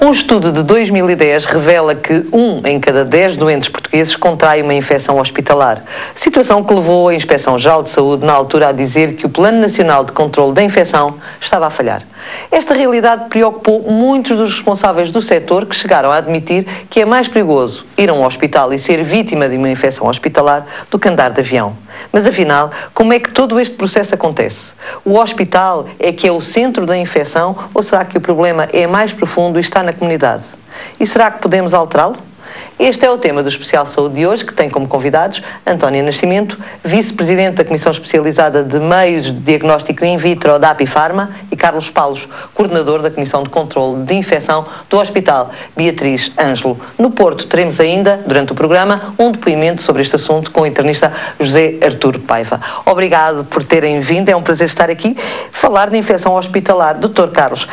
Um estudo de 2010 revela que 1 em cada 10 doentes portugueses contrai uma infecção hospitalar. Situação que levou a Inspeção-Geral de Saúde, na altura, a dizer que o Plano Nacional de Controlo da Infecção estava a falhar. Esta realidade preocupou muitos dos responsáveis do setor, que chegaram a admitir que é mais perigoso ir a um hospital e ser vítima de uma infecção hospitalar do que andar de avião. Mas afinal, como é que todo este processo acontece? O hospital é que é o centro da infecção ou será que o problema é mais profundo e está na comunidade? E será que podemos alterá-lo? Este é o tema do Especial Saúde de hoje, que tem como convidados Antónia Nascimento, vice-presidente da Comissão Especializada de Meios de Diagnóstico In Vitro da Apifarma, e Carlos Paulos, coordenador da Comissão de Controlo de Infecção do Hospital Beatriz Ângelo. No Porto teremos ainda, durante o programa, um depoimento sobre este assunto com o internista José Artur Paiva. Obrigado por terem vindo, é um prazer estar aqui. Falar de infecção hospitalar. Dr. Carlos,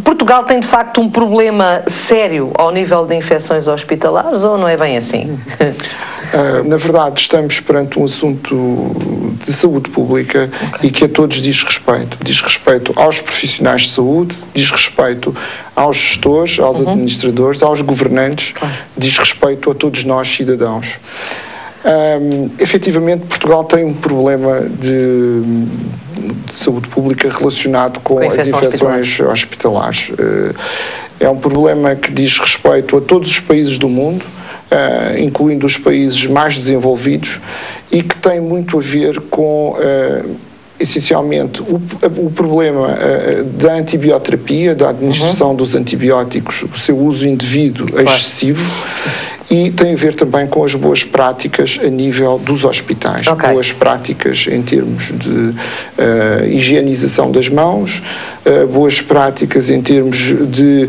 Portugal tem de facto um problema sério ao nível de infecções hospitalares ou não é bem assim? Na verdade, estamos perante um assunto de saúde pública e que a todos diz respeito. Diz respeito aos profissionais de saúde, diz respeito aos gestores, aos administradores, aos governantes, diz respeito a todos nós, cidadãos. Efetivamente, Portugal tem um problema de saúde pública relacionado com as infecções hospitalares. É um problema que diz respeito a todos os países do mundo, incluindo os países mais desenvolvidos, e que tem muito a ver com, essencialmente, o problema da antibioterapia, da administração dos antibióticos, o seu uso indevido, excessivo, e tem a ver também com as boas práticas a nível dos hospitais. Boas práticas em termos de higienização das mãos, boas práticas em termos de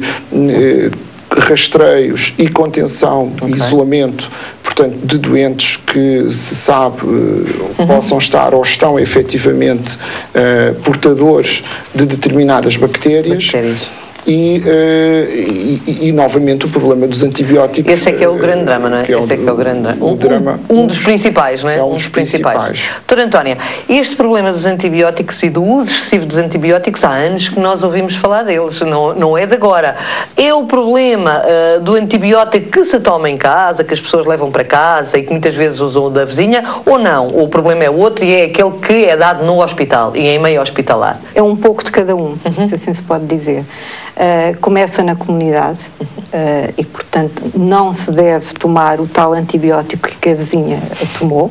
rastreios e contenção e isolamento, portanto, de doentes que se sabe possam estar ou estão efetivamente portadores de determinadas bactérias. E novamente o problema dos antibióticos. Esse é que é o grande drama, não é? Esse é que é o grande drama. Um dos principais, não é? Um dos principais. Doutora Antónia, este problema dos antibióticos e do uso excessivo dos antibióticos, há anos que nós ouvimos falar deles, não é de agora. É o problema do antibiótico que se toma em casa, que as pessoas levam para casa e que muitas vezes usam da vizinha, ou não? O problema é outro e é aquele que é dado no hospital e em meio hospitalar? É um pouco de cada um, se assim se pode dizer. Começa na comunidade e, portanto, não se deve tomar o tal antibiótico que a vizinha tomou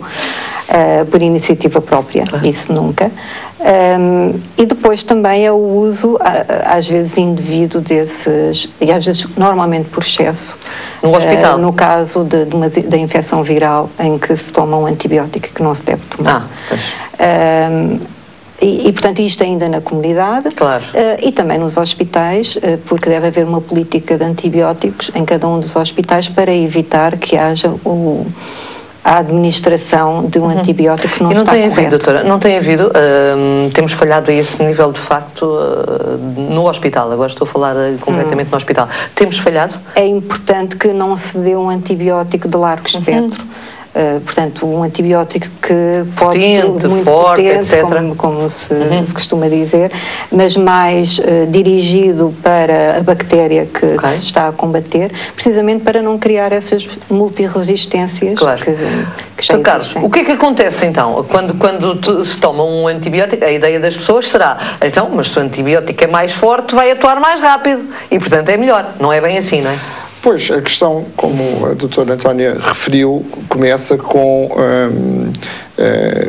por iniciativa própria, isso nunca. E depois também é o uso, às vezes indevido desses, e às vezes normalmente por excesso, no hospital. No caso da infecção viral em que se toma um antibiótico que não se deve tomar. E, portanto, isto ainda na comunidade e também nos hospitais, porque deve haver uma política de antibióticos em cada um dos hospitais para evitar que haja a administração de um antibiótico que não está correto. Havido, doutora, não tem havido, temos falhado a esse nível de facto no hospital, agora estou a falar concretamente no hospital. Temos falhado? É importante que não se dê um antibiótico de largo espectro. Portanto, um antibiótico que pode ser muito forte, potente, etc. como se costuma dizer, mas mais dirigido para a bactéria que se está a combater, precisamente para não criar essas multiresistências que já existem. O que é que acontece então? Quando se toma um antibiótico, a ideia das pessoas será, então, mas se o antibiótico é mais forte, vai atuar mais rápido e, portanto, é melhor. Não é bem assim, não é? Pois, a questão, como a doutora Antónia referiu, começa com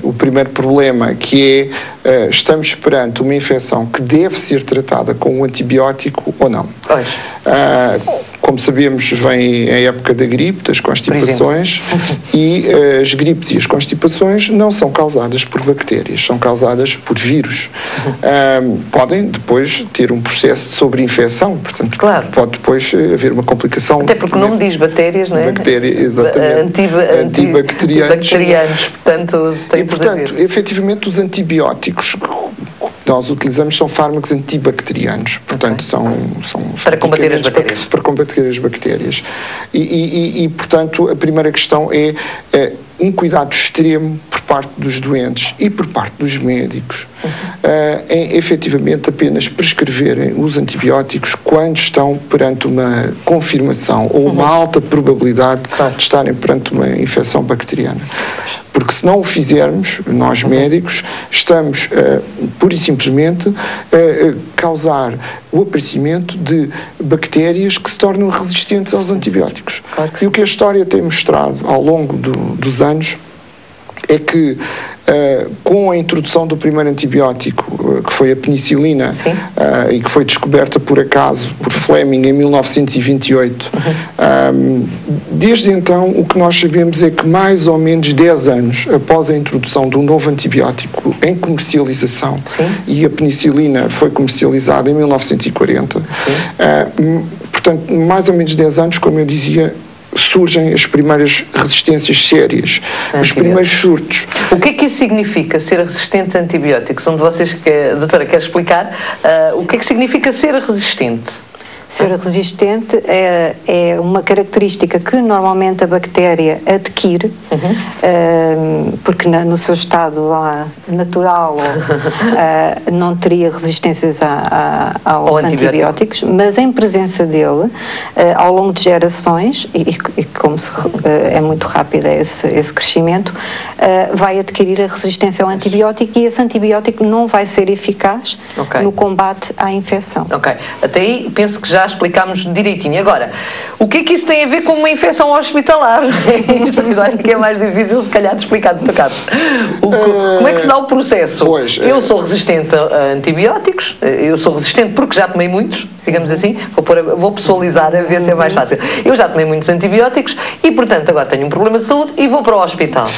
o primeiro problema, que é estamos perante uma infecção que deve ser tratada com um antibiótico ou não. Como sabemos, vem a época da gripe, das constipações, e as gripes e as constipações não são causadas por bactérias, são causadas por vírus. Podem depois ter um processo de sobreinfecção, portanto, pode depois haver uma complicação. Até porque o nome diz bactérias, não é? Bactérias, exatamente. Antibacterianos. Portanto, tem e, portanto, efetivamente, os antibióticos nós utilizamos são fármacos antibacterianos, portanto são para combater as bactérias. Para combater as bactérias. E, portanto, a primeira questão é um cuidado extremo por parte dos doentes e por parte dos médicos em efetivamente apenas prescreverem os antibióticos quando estão perante uma confirmação ou uma alta probabilidade de estarem perante uma infecção bacteriana. Porque se não o fizermos, nós médicos, estamos pura e simplesmente a causar o aparecimento de bactérias que se tornam resistentes aos antibióticos. E o que a história tem mostrado ao longo dos anos é que com a introdução do primeiro antibiótico, que foi a penicilina, e que foi descoberta por acaso por Fleming em 1928, desde então o que nós sabemos é que mais ou menos 10 anos após a introdução de um novo antibiótico em comercialização, e a penicilina foi comercializada em 1940, portanto, mais ou menos 10 anos, como eu dizia, surgem as primeiras resistências sérias, os primeiros surtos. O que é que isso significa, ser resistente a antibióticos? Onde vocês, a doutora quer explicar, o que é que significa ser resistente? Ser resistente é uma característica que normalmente a bactéria adquire, porque no seu estado natural não teria resistências aos antibióticos, mas em presença dele, ao longo de gerações, e como é muito rápido esse crescimento, vai adquirir a resistência ao antibiótico e esse antibiótico não vai ser eficaz no combate à infecção. Ok, até aí penso que já explicámos direitinho. Agora, o que é que isso tem a ver com uma infecção hospitalar? Isto agora que é mais difícil, se calhar, de explicar no teu caso. Como é que se dá o processo? Eu sou resistente a antibióticos, eu sou resistente porque já tomei muitos, digamos assim, vou pessoalizar a ver se é mais fácil. Eu já tomei muitos antibióticos e, portanto, agora tenho um problema de saúde e vou para o hospital.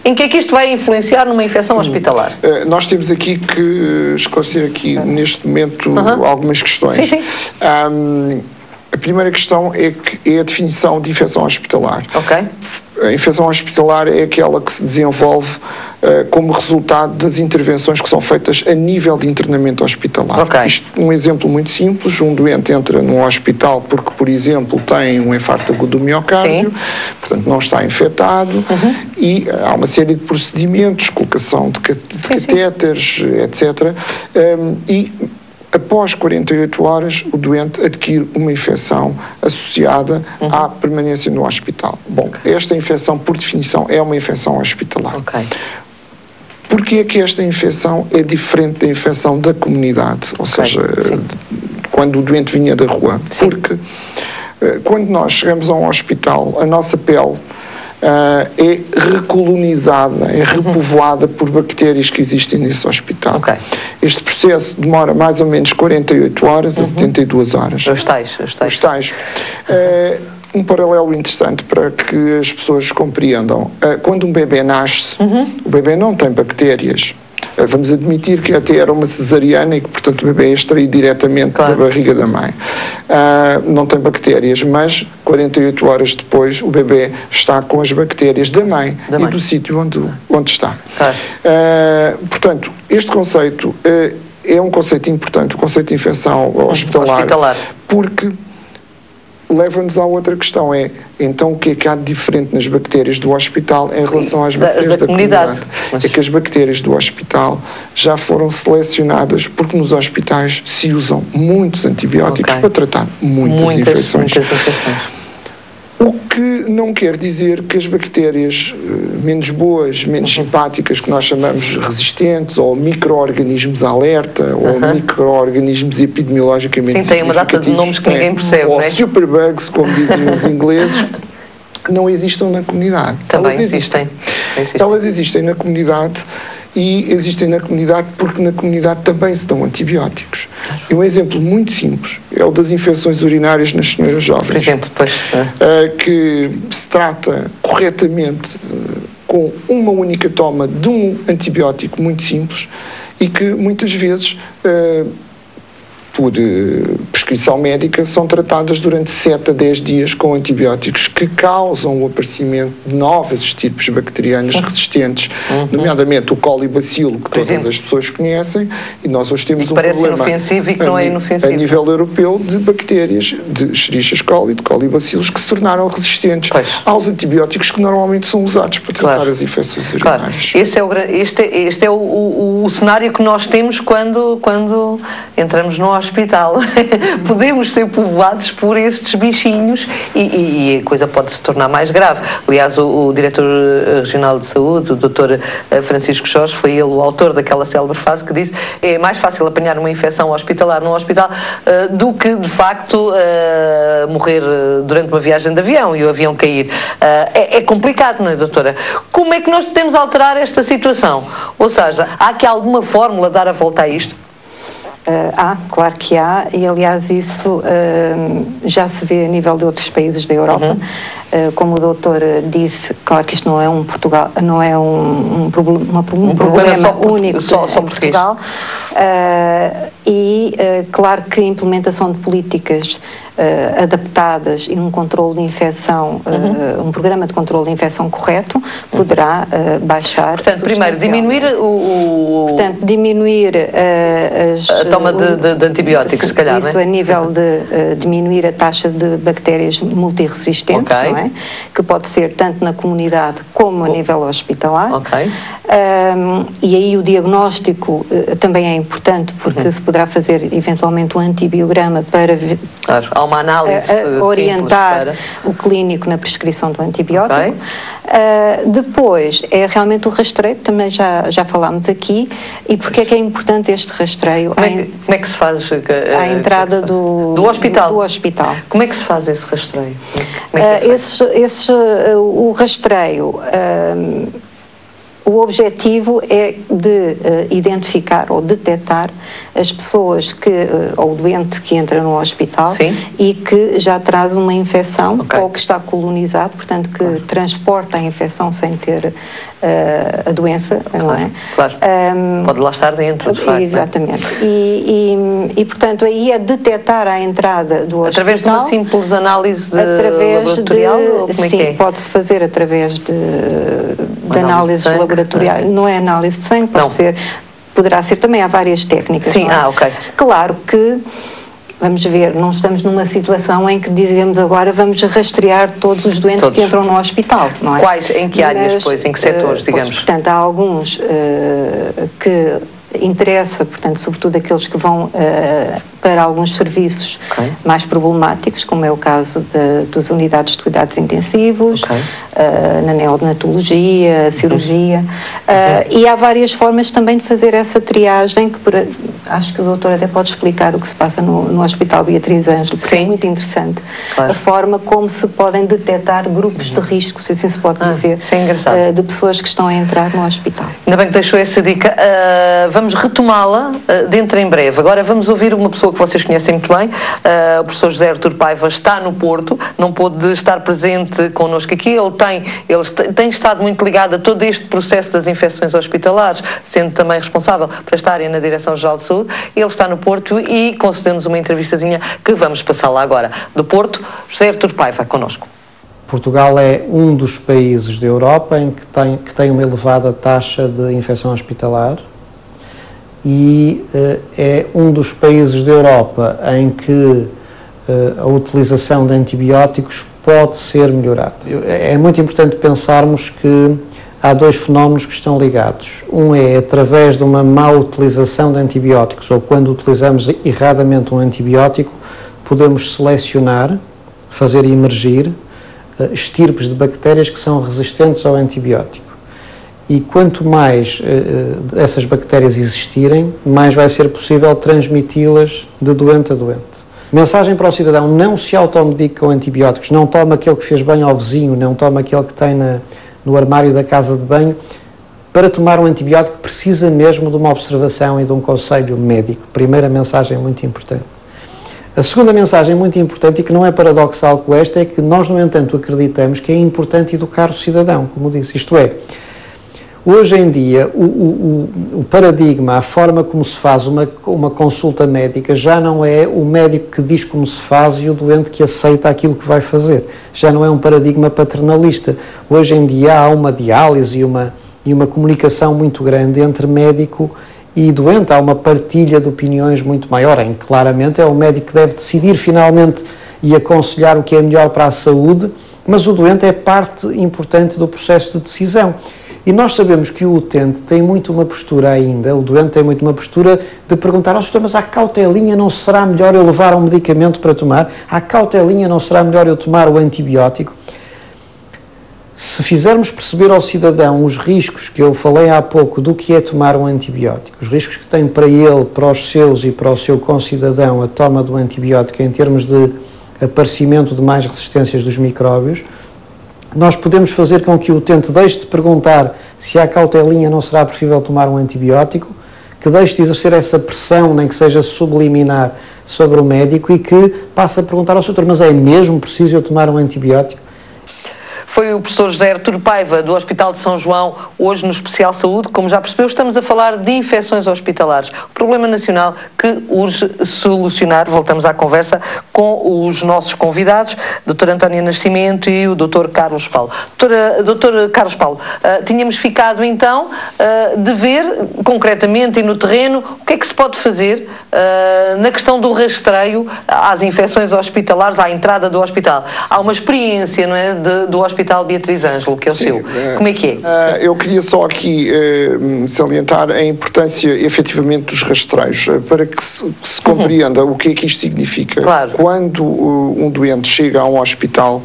Em que é que isto vai influenciar numa infecção hospitalar? Nós temos aqui que esclarecer aqui, neste momento, algumas questões. Sim. A primeira questão é a definição de infecção hospitalar. A infecção hospitalar é aquela que se desenvolve como resultado das intervenções que são feitas a nível de internamento hospitalar. Um exemplo muito simples: um doente entra num hospital porque, por exemplo, tem um infarto agudo do miocárdio, portanto não está infectado, e há uma série de procedimentos, colocação de catéteres, etc. E após 48 horas, o doente adquire uma infecção associada à permanência no hospital. Bom, esta infecção, por definição, é uma infecção hospitalar. Porquê é que esta infecção é diferente da infecção da comunidade? Ou seja, quando o doente vinha da rua? Porque quando nós chegamos a um hospital, a nossa pele é recolonizada, é repovoada por bactérias que existem nesse hospital. Este processo demora mais ou menos 48 horas a 72 horas. Os tais. Um paralelo interessante para que as pessoas compreendam: quando um bebê nasce, o bebê não tem bactérias. Vamos admitir que até era uma cesariana e que, portanto, o bebê é extraído diretamente da barriga da mãe. Não tem bactérias, mas 48 horas depois o bebê está com as bactérias da mãe e do sítio onde está. Portanto, este conceito é um conceito importante, o conceito de infecção hospitalar. Porque leva-nos à outra questão, então o que é que há de diferente nas bactérias do hospital em relação às bactérias da comunidade? É que as bactérias do hospital já foram selecionadas, porque nos hospitais se usam muitos antibióticos para tratar muitas infecções. O que não quer dizer que as bactérias menos boas, menos simpáticas, que nós chamamos resistentes, ou micro-organismos alerta, ou micro-organismos epidemiologicamente significativos. Sim, tem uma data de nomes que ninguém percebe, ou superbugs, como dizem os ingleses, que não existam na comunidade. Também existem. Elas existem na comunidade. E existem na comunidade porque na comunidade também se dão antibióticos. E um exemplo muito simples é o das infecções urinárias nas senhoras jovens. Por exemplo, que se trata corretamente com uma única toma de um antibiótico muito simples e que muitas vezes por prescrição médica, são tratadas durante 7 a 10 dias com antibióticos que causam o aparecimento de novas estirpes bacterianas resistentes, nomeadamente o colibacilo, que todas as pessoas conhecem, e nós hoje temos um problema inofensivo e que não é inofensivo. A nível europeu de bactérias, de Escherichia coli, de colibacilos, que se tornaram resistentes aos antibióticos que normalmente são usados para tratar as infecções urinárias. Este é o cenário que nós temos quando entramos no hospital. Podemos ser povoados por estes bichinhos e a coisa pode se tornar mais grave. Aliás, o diretor regional de saúde, o Dr. Francisco Jorge, foi ele o autor daquela célebre frase que disse: é mais fácil apanhar uma infecção hospitalar num hospital do que, de facto, morrer durante uma viagem de avião e o avião cair. É complicado, não é, doutora? Como é que nós podemos alterar esta situação? Ou seja, há aqui alguma fórmula de dar a volta a isto? Claro que há, e aliás isso já se vê a nível de outros países da Europa. Como o doutor disse, claro que isto não é um problema único só em Portugal, claro que a implementação de políticas adaptadas e um controle de infecção, um programa de controle de infecção correto, poderá baixar. Portanto, primeiro, diminuir a toma de antibióticos, se calhar, isso, a nível de diminuir a taxa de bactérias multiresistentes, não é? Que pode ser tanto na comunidade como a nível hospitalar. E aí o diagnóstico também é importante, porque se poderá fazer eventualmente um antibiograma para há uma análise orientar o clínico na prescrição do antibiótico. Depois é realmente o rastreio, também já falámos aqui. E porque é que é importante este rastreio? Como é que se faz à entrada do hospital? Como é que se faz esse rastreio? O rastreio, o objetivo é de identificar ou detectar as pessoas ou o doente que entra no hospital e que já traz uma infecção ou que está colonizado, portanto que transporta a infecção sem ter a doença, não é? Pode lá estar dentro, de facto. Exatamente. E portanto aí é detectar a entrada do hospital. Através de uma simples análise laboratorial? Sim, pode-se fazer através de análises laboratoriais. Não é análise de sangue, poderá ser também, há várias técnicas. Sim, Claro que, vamos ver, não estamos numa situação em que dizemos agora vamos rastrear todos os doentes que entram no hospital, não é? Quais? Em que áreas, em que setores, digamos? Portanto, há alguns que interessa, portanto, sobretudo aqueles que vão para alguns serviços mais problemáticos, como é o caso das unidades de cuidados intensivos, na neonatologia, cirurgia, e há várias formas também de fazer essa triagem, que acho que o doutor até pode explicar o que se passa no Hospital Beatriz Ângelo, porque é muito interessante a forma como se podem detectar grupos de risco, se assim se pode dizer, de pessoas que estão a entrar no hospital. Ainda bem que deixou essa dica. Vamos retomá-la dentro em breve. Agora vamos ouvir uma pessoa que vocês conhecem muito bem, o professor José Artur Paiva está no Porto, não pôde estar presente connosco aqui, ele tem estado muito ligado a todo este processo das infecções hospitalares, sendo também responsável por esta área na Direção-Geral de Saúde. Ele está no Porto e concedemos uma entrevistazinha que vamos passá-la agora. Do Porto, José Artur Paiva, connosco. Portugal é um dos países da Europa em que tem uma elevada taxa de infecção hospitalar e é um dos países da Europa em que a utilização de antibióticos pode ser melhorada. É muito importante pensarmos que há dois fenómenos que estão ligados. Um é através de uma má utilização de antibióticos, ou quando utilizamos erradamente um antibiótico, podemos selecionar, fazer emergir estirpes de bactérias que são resistentes ao antibiótico. E quanto mais essas bactérias existirem, mais vai ser possível transmiti-las de doente a doente. Mensagem para o cidadão: não se automedique com antibióticos, não tome aquele que fez bem ao vizinho, não tome aquele que tem no armário da casa de banho. Para tomar um antibiótico precisa mesmo de uma observação e de um conselho médico. Primeira mensagem muito importante. A segunda mensagem muito importante, e que não é paradoxal com esta, é que nós, no entanto, acreditamos que é importante educar o cidadão, como disse. Isto é, Hoje em dia, o paradigma, a forma como se faz uma consulta médica já não é o médico que diz como se faz e o doente que aceita aquilo que vai fazer. Já não é um paradigma paternalista. Hoje em dia há uma diálise e uma comunicação muito grande entre médico e doente. Há uma partilha de opiniões muito maior, em que claramente é o médico que deve decidir finalmente e aconselhar o que é melhor para a saúde, mas o doente é parte importante do processo de decisão. E nós sabemos que o utente tem muito uma postura ainda, o doente tem muito uma postura de perguntar ao doutor, mas à cautelinha não será melhor eu levar um medicamento para tomar? À cautelinha não será melhor eu tomar o antibiótico? Se fizermos perceber ao cidadão os riscos que eu falei há pouco do que é tomar um antibiótico, os riscos que tem para ele, para os seus e para o seu concidadão a toma do antibiótico em termos de aparecimento de mais resistências dos micróbios, nós podemos fazer com que o utente deixe de perguntar se à cautelinha não será preferível tomar um antibiótico, que deixe de exercer essa pressão, nem que seja subliminar, sobre o médico e que passe a perguntar ao seu doutor, mas é mesmo preciso eu tomar um antibiótico? Foi o professor José Arturo Paiva, do Hospital de São João, hoje no Especial Saúde. Como já percebeu, estamos a falar de infecções hospitalares. Problema nacional que urge solucionar. Voltamos à conversa com os nossos convidados, Dr. António Nascimento e o Dr. Carlos Paulo. Dr. Carlos Paulo, tínhamos ficado então de ver concretamente e no terreno o que é que se pode fazer na questão do rastreio às infecções hospitalares, à entrada do hospital. Há uma experiência, não é, do Hospital Beatriz Ângelo, que é o seu. Como é que é? Eu queria só aqui salientar a importância, efetivamente, dos rastreios, para que se compreenda o que é que isto significa. Claro. Quando um doente chega a um hospital,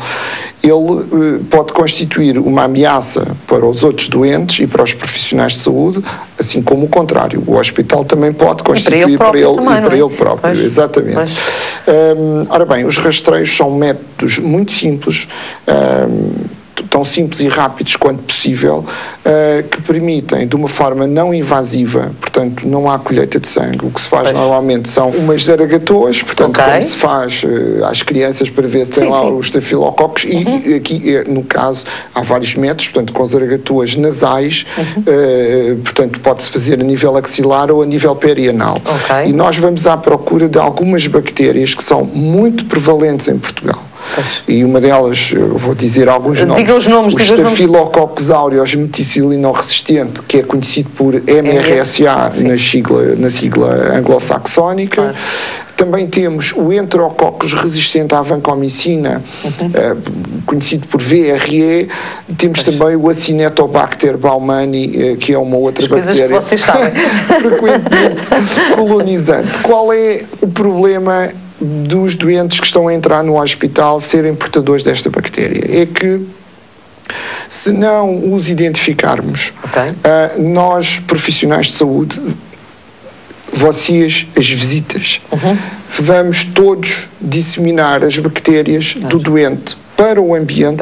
ele pode constituir uma ameaça para os outros doentes e para os profissionais de saúde, assim como o contrário. O hospital também pode constituir para ele próprio. Pois, exatamente. Pois. Ora bem, os rastreios são métodos muito simples, tão simples e rápidos quanto possível, que permitem, de uma forma não invasiva, portanto, não há colheita de sangue. O que se faz normalmente são umas zaragatoas, portanto, como se faz às crianças para ver se tem lá os estafilococos, e aqui, no caso, há vários métodos, portanto, com zaragatoas nasais, portanto, pode-se fazer a nível axilar ou a nível perianal. E nós vamos à procura de algumas bactérias que são muito prevalentes em Portugal. E uma delas, eu vou dizer alguns nomes. Diga os nomes. O Staphylococcus aureus meticilino resistente, que é conhecido por MRSA na sigla anglo-saxónica. Também temos o Enterococcus resistente à vancomicina, conhecido por VRE. Temos também o Acinetobacter baumannii, que é uma outra bactéria que vocês sabem. frequentemente colonizante. Qual é o problema dos doentes que estão a entrar no hospital serem portadores desta bactéria? É que, se não os identificarmos, nós, profissionais de saúde, vocês, as visitas, vamos todos disseminar as bactérias do doente para o ambiente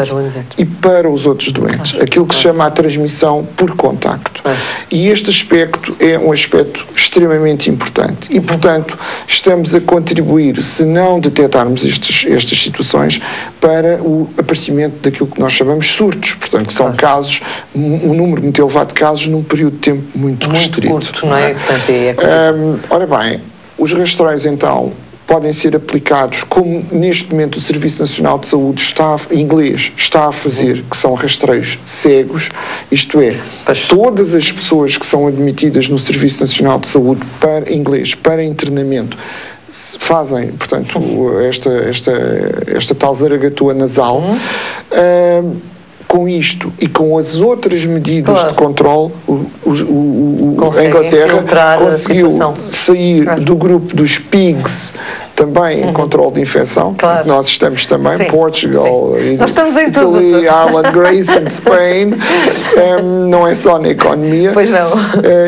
e para os outros doentes. Aquilo que se chama a transmissão por contacto. E este aspecto é um aspecto extremamente importante. E, portanto, estamos a contribuir, se não detectarmos estas situações, para o aparecimento daquilo que nós chamamos surtos. Portanto, que são casos, um número muito elevado de casos num período de tempo muito restrito. Curto, não é? Ora bem, os rastreios, então, podem ser aplicados, como neste momento o Serviço Nacional de Saúde está a fazer, que são rastreios cegos, isto é, todas as pessoas que são admitidas no Serviço Nacional de Saúde para internamento fazem, portanto, esta tal zaragatua nasal. Com isto e com as outras medidas de controle, a Inglaterra conseguiu sair do grupo dos PIGS, também em controle de infecção. Nós estamos também, Portugal, Italy, Ireland, Greece and Spain, não é só na economia. Pois não.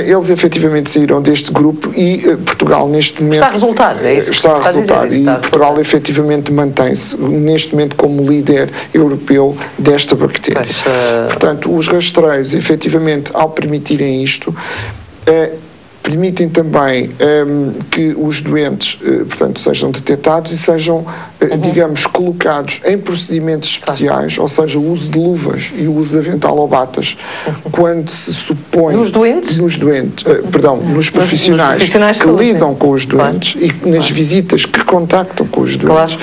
Eles efetivamente saíram deste grupo e Portugal neste momento... Está a resultar, é isso? Está a resultar e Portugal efetivamente mantém-se neste momento como líder europeu desta bactéria. Portanto, os rastreios, efetivamente, ao permitirem isto, permitem também que os doentes, portanto, sejam detectados e sejam, digamos, colocados em procedimentos especiais, ou seja, o uso de luvas e o uso de avental ou batas, quando se supõe... Nos doentes? Nos profissionais que lidam com os doentes e nas visitas que contactam com os doentes.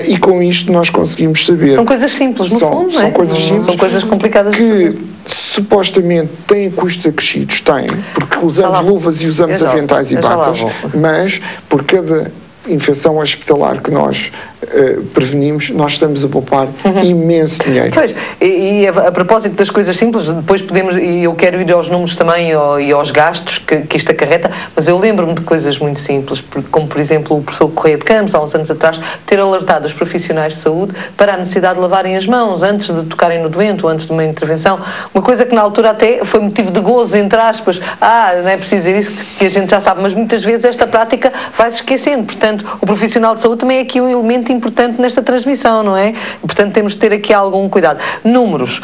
E com isto nós conseguimos saber... São coisas simples, no fundo, são coisas simples. São coisas complicadas. Que supostamente têm custos acrescidos, têm, porque usamos luvas e usamos aventais e batas, mas por cada infecção hospitalar que nós prevenimos, nós estamos a poupar imenso dinheiro. Pois, e a propósito das coisas simples, depois podemos, e eu quero ir aos números também e aos gastos que isto acarreta, mas eu lembro-me de coisas muito simples, como por exemplo o professor Correia de Campos, há uns anos atrás, ter alertado os profissionais de saúde para a necessidade de lavarem as mãos antes de tocarem no doente ou antes de uma intervenção, uma coisa que na altura até foi motivo de gozo, entre aspas, não é preciso dizer isso, que a gente já sabe, mas muitas vezes esta prática vai-se esquecendo, portanto o profissional de saúde também é aqui um elemento importante nesta transmissão, não é? Portanto, temos de ter aqui algum cuidado. Números.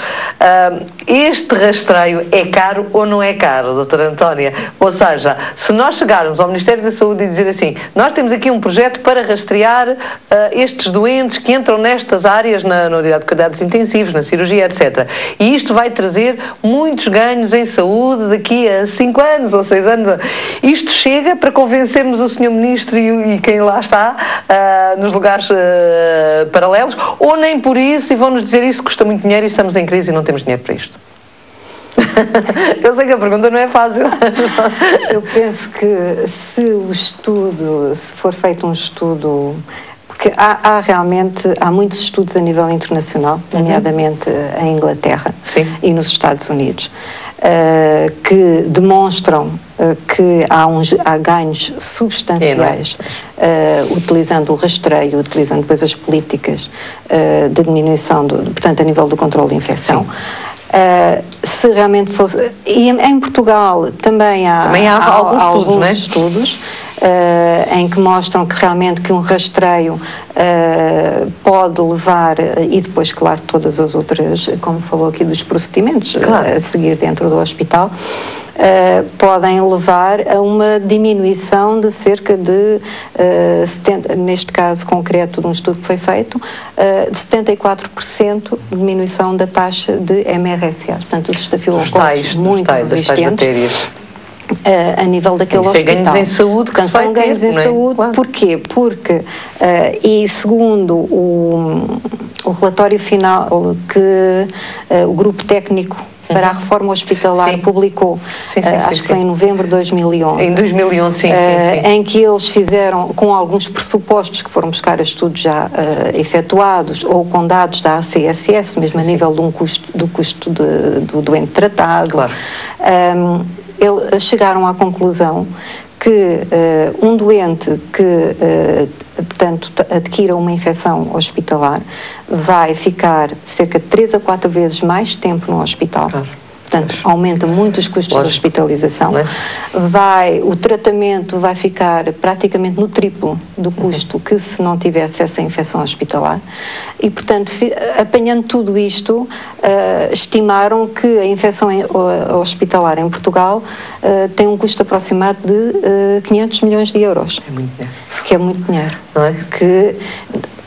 Este rastreio é caro ou não é caro, doutora Antónia? Ou seja, se nós chegarmos ao Ministério da Saúde e dizer assim, nós temos aqui um projeto para rastrear estes doentes que entram nestas áreas na unidade de cuidados intensivos, na cirurgia, etc. E isto vai trazer muitos ganhos em saúde daqui a 5 anos ou 6 anos. Isto chega para convencermos o Sr. Ministro e quem lá está, nos lugares paralelos, ou nem por isso, e vão-nos dizer isso custa muito dinheiro e estamos em crise e não temos dinheiro para isto. Eu sei que a pergunta não é fácil. Eu penso que se for feito um estudo, porque há muitos estudos a nível internacional, nomeadamente em Inglaterra e nos Estados Unidos, que demonstram que há ganhos substanciais utilizando o rastreio, utilizando depois as políticas de diminuição, portanto, a nível do controle de infecção. Se realmente fosse... E em Portugal também há alguns estudos em que mostram que realmente que um rastreio pode levar, e depois, claro, todas as outras, como falou aqui, dos procedimentos a seguir dentro do hospital, podem levar a uma diminuição de cerca de 70%, neste caso concreto de um estudo que foi feito, de 74% de diminuição da taxa de MRSA, portanto os estafilococos muito resistentes a nível daquele hospital. Ganhos em saúde, portanto, são ganhos em saúde. Claro. Porquê? Porque, e segundo o relatório final que o grupo técnico para a reforma hospitalar publicou, acho que foi em novembro de 2011. Em 2011, sim. Em que eles fizeram, com alguns pressupostos que foram buscar estudos já efetuados, ou com dados da ACSS, mesmo a nível do custo do doente tratado, eles chegaram à conclusão que um doente que, portanto, adquira uma infecção hospitalar vai ficar cerca de 3 a 4 vezes mais tempo no hospital. Portanto, aumenta muito os custos de hospitalização. O tratamento vai ficar praticamente no triplo do custo que se não tivesse essa infecção hospitalar. E, portanto, apanhando tudo isto, estimaram que a infecção hospitalar em Portugal tem um custo aproximado de 500 milhões de euros. É muito dinheiro. Que é muito dinheiro. Não é?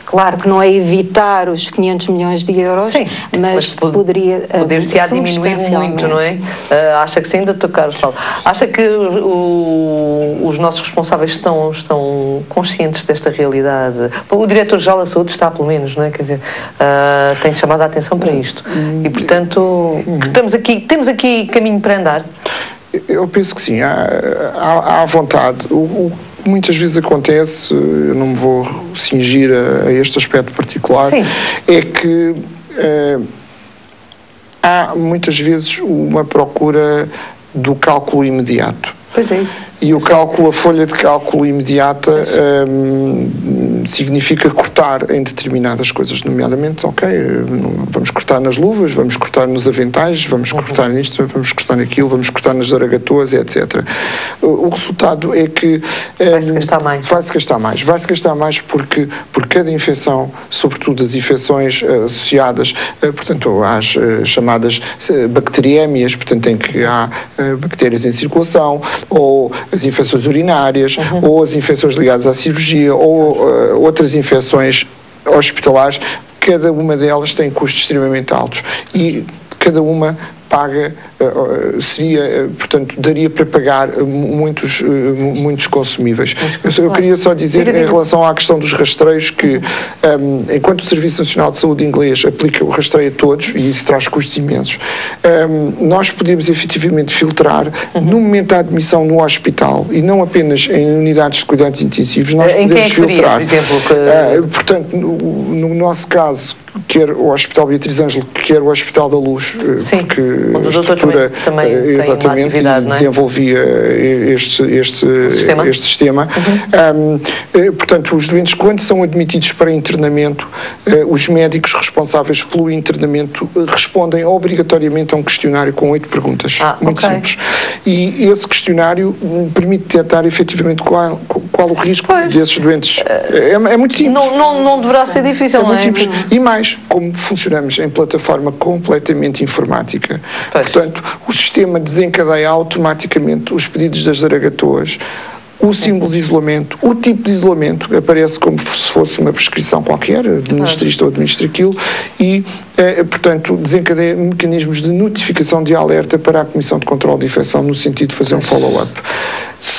Claro que não é evitar os 500 milhões de euros, mas poder-se-á diminuir muito, não é? Acha que sim, Dr. Carlos Paulo? Acha que os nossos responsáveis estão conscientes desta realidade? O Diretor-Geral da Saúde está, pelo menos, não é? Quer dizer, tem chamado a atenção para isto. E, portanto, temos aqui caminho para andar? Eu penso que sim, há vontade. Muitas vezes acontece, eu não me vou cingir a este aspecto particular, é que há muitas vezes uma procura do cálculo imediato. Pois é isso. E a folha de cálculo imediata significa cortar em determinadas coisas, nomeadamente, vamos cortar nas luvas, vamos cortar nos aventais, vamos cortar nisto, vamos cortar naquilo, vamos cortar nas zaragatoas, etc. O resultado é que vai-se gastar mais. Vai-se gastar mais porque por cada infecção, sobretudo as infecções associadas, portanto, às chamadas bacteriémias, portanto, em que há bactérias em circulação, ou as infecções urinárias, ou as infecções ligadas à cirurgia, ou outras infecções hospitalares, cada uma delas tem custos extremamente altos e cada uma paga, portanto, daria para pagar muitos consumíveis. Eu queria só dizer, em relação à questão dos rastreios, que enquanto o Serviço Nacional de Saúde inglês aplica o rastreio a todos, e isso traz custos imensos, nós podemos efetivamente filtrar no momento da admissão no hospital, e não apenas em unidades de cuidados intensivos, nós podemos filtrar. Por exemplo, portanto, no nosso caso, quer o Hospital Beatriz Ângelo, quer o Hospital da Luz, porque a estrutura também exatamente desenvolvia este sistema. Portanto, os doentes, quando são admitidos para internamento, os médicos responsáveis pelo internamento respondem obrigatoriamente a um questionário com 8 perguntas, muito simples. E esse questionário permite detectar efetivamente qual o risco desses doentes. É muito simples. Não deverá ser difícil, não é? Muito simples. E mais, como funcionamos em plataforma completamente informática, portanto, o sistema desencadeia automaticamente os pedidos das zaragatoas, o símbolo de isolamento, o tipo de isolamento, aparece como se fosse uma prescrição qualquer, administra isto ou administra aquilo, e, portanto, desencadeia mecanismos de notificação de alerta para a Comissão de Controlo de Infecção, no sentido de fazer um follow-up.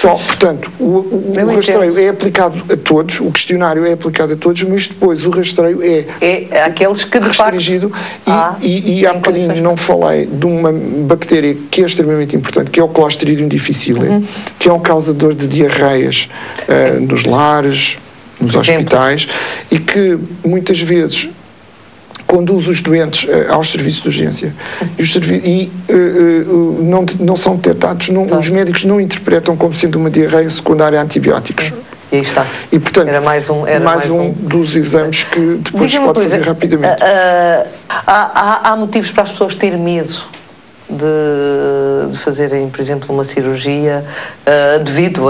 Portanto, o rastreio é aplicado a todos, o questionário é aplicado a todos, mas depois o rastreio é aqueles que de restringido, e há bocadinho não falei de uma bactéria que é extremamente importante, que é o Clostridium difficile, que é um causador de diarreias nos lares, nos hospitais, e que muitas vezes conduz os doentes aos serviços de urgência e não são detectados, os médicos não interpretam como sendo uma diarreia secundária a antibióticos. E aí está. E, portanto, era mais um dos exames que depois se pode fazer rapidamente. Há motivos para as pessoas terem medo de fazerem, por exemplo, uma cirurgia devido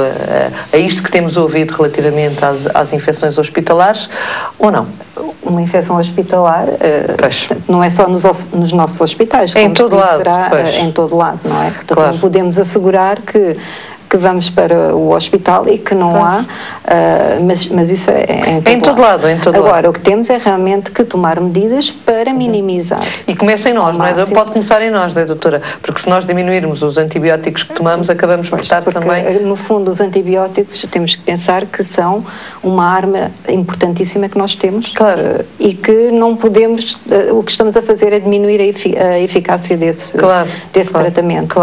a isto que temos ouvido relativamente às infecções hospitalares, ou não? Uma infecção hospitalar não é só nos nossos hospitais, em todo lado, será em todo lado, não é? Portanto, não podemos assegurar que vamos para o hospital e que não há, mas isso é em todo lado. Agora, o que temos é realmente que tomar medidas para minimizar. E começa em nós, não é? Pode começar em nós, não é, doutora? Porque se nós diminuirmos os antibióticos que tomamos, acabamos por estar também... No fundo, os antibióticos, temos que pensar que são uma arma importantíssima que nós temos e que não podemos... O que estamos a fazer é diminuir a eficácia desse tratamento.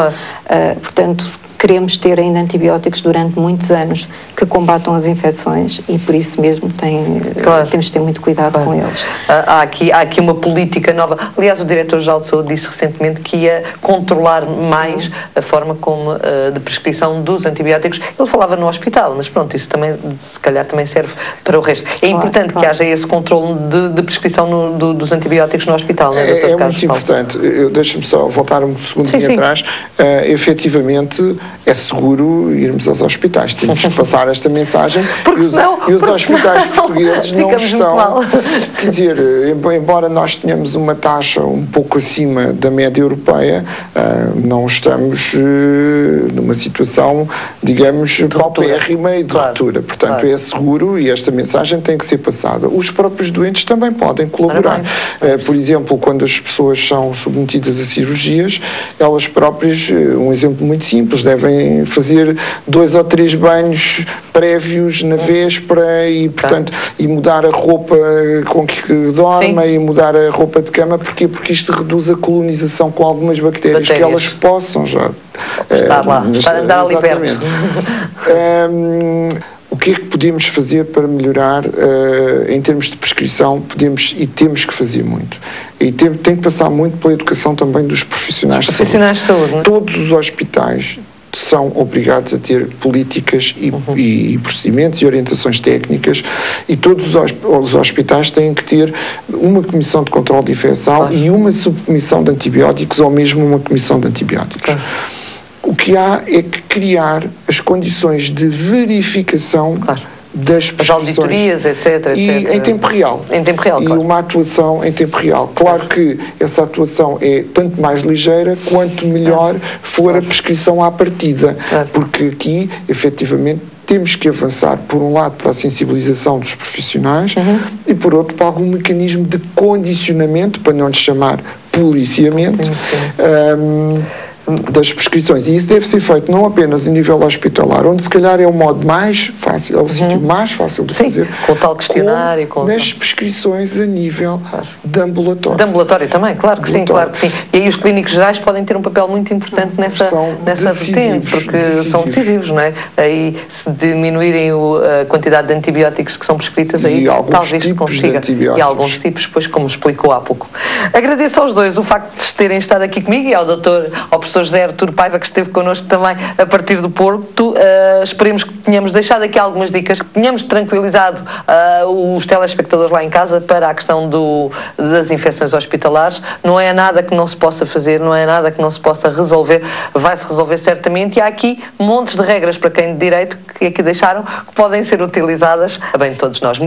Portanto, queremos ter ainda antibióticos durante muitos anos que combatam as infecções e por isso mesmo temos de ter muito cuidado com eles. Há aqui uma política nova. Aliás, o Diretor-Geral de Saúde disse recentemente que ia controlar mais a forma como de prescrição dos antibióticos. Ele falava no hospital, mas pronto, isso também, se calhar, também serve para o resto. É importante que haja esse controle de prescrição dos antibióticos no hospital, não é, Dr. Carlos? Muito importante. Deixa-me só voltar um segundinho atrás. Efetivamente, é seguro irmos aos hospitais. Temos que passar esta mensagem. E os hospitais portugueses não estão... Quer dizer, embora nós tenhamos uma taxa um pouco acima da média europeia, não estamos numa situação, digamos, paupérrima e de ruptura. Portanto, é seguro e esta mensagem tem que ser passada. Os próprios doentes também podem colaborar. Por exemplo, quando as pessoas são submetidas a cirurgias, elas próprias, um exemplo muito simples, devem fazer 2 ou 3 banhos prévios na véspera e, portanto, e mudar a roupa com que dorme e mudar a roupa de cama. Porquê? Porque isto reduz a colonização com algumas bactérias. Que elas possam já estar lá, para andar ali perto. O que é que podemos fazer para melhorar em termos de prescrição? Podemos e temos que fazer muito. E tem que passar muito pela educação também dos profissionais de saúde. Todos os hospitais são obrigados a ter políticas e procedimentos e orientações técnicas, e todos os hospitais têm que ter uma comissão de controle de infecção e uma subcomissão de antibióticos, ou mesmo uma comissão de antibióticos. O que há é que criar as condições de verificação das prescrições. As auditorias, etc. E em tempo real. Em tempo real, e uma atuação em tempo real. Claro que essa atuação é tanto mais ligeira quanto melhor for a prescrição à partida. Porque aqui, efetivamente, temos que avançar, por um lado, para a sensibilização dos profissionais e, por outro, para algum mecanismo de condicionamento, para não lhe chamar policiamento, das prescrições. E isso deve ser feito não apenas a nível hospitalar, onde se calhar é o modo mais fácil, é o sítio mais fácil de fazer. Com o tal questionário. Nas prescrições a nível de ambulatório. De ambulatório também, claro que sim, claro que sim. E aí os clínicos gerais podem ter um papel muito importante nessa vertente, porque são decisivos, não é? Aí, se diminuírem a quantidade de antibióticos que são prescritas, aí talvez se consiga. E alguns tipos, pois, como explicou há pouco. Agradeço aos dois o facto de terem estado aqui comigo e ao professor José Arturo Paiva, que esteve connosco também a partir do Porto. Esperemos que tenhamos deixado aqui algumas dicas, que tenhamos tranquilizado os telespectadores lá em casa para a questão das infecções hospitalares. Não é nada que não se possa fazer, não é nada que não se possa resolver, vai-se resolver certamente, e há aqui montes de regras para quem de direito que aqui deixaram, que podem ser utilizadas a bem de todos nós.